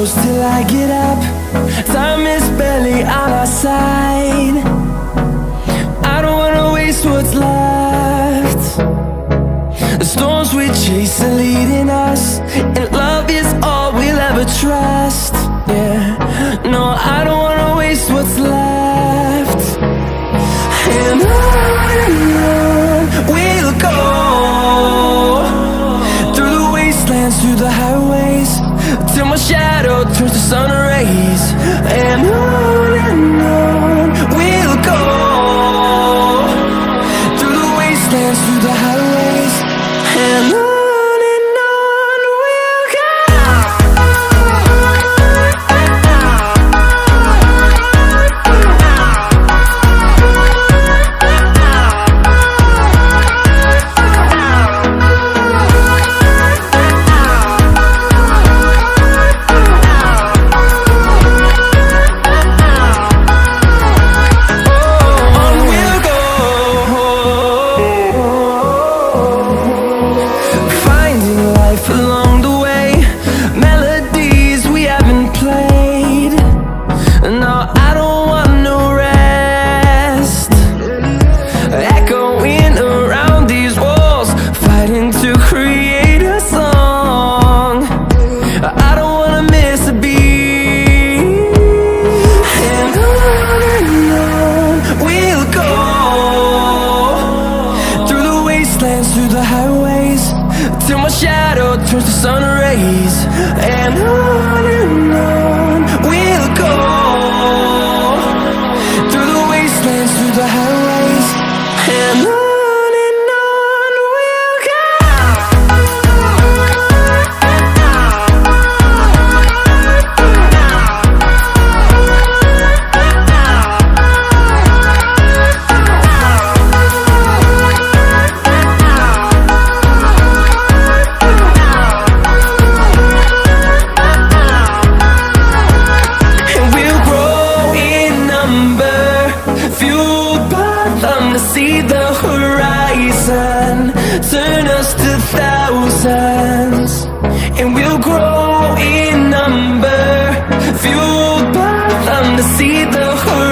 close till I get up. Time is barely on our side. I don't wanna waste what's left. The storms we chase are leading us, and love is all we'll ever trust. Yeah, no, I don't wanna waste what's left. And on we'll go, through the wastelands, through the highways, till my shadow turns to sun rays. And on we'll go, through the wastelands, through the highways, and on we'll go. Along the way, melodies we haven't played. No, I don't want no rest. Echoing around these walls, fighting to create a song. I don't wanna miss a beat. And on we'll go, through the wastelands, through the highways, till my shadow turns to sun rays. And on we'll go, through the wastelands, through the highways, and on we'll go. See the horizon, turn us to thousands, and we'll grow in number, fueled by them to see the horizon.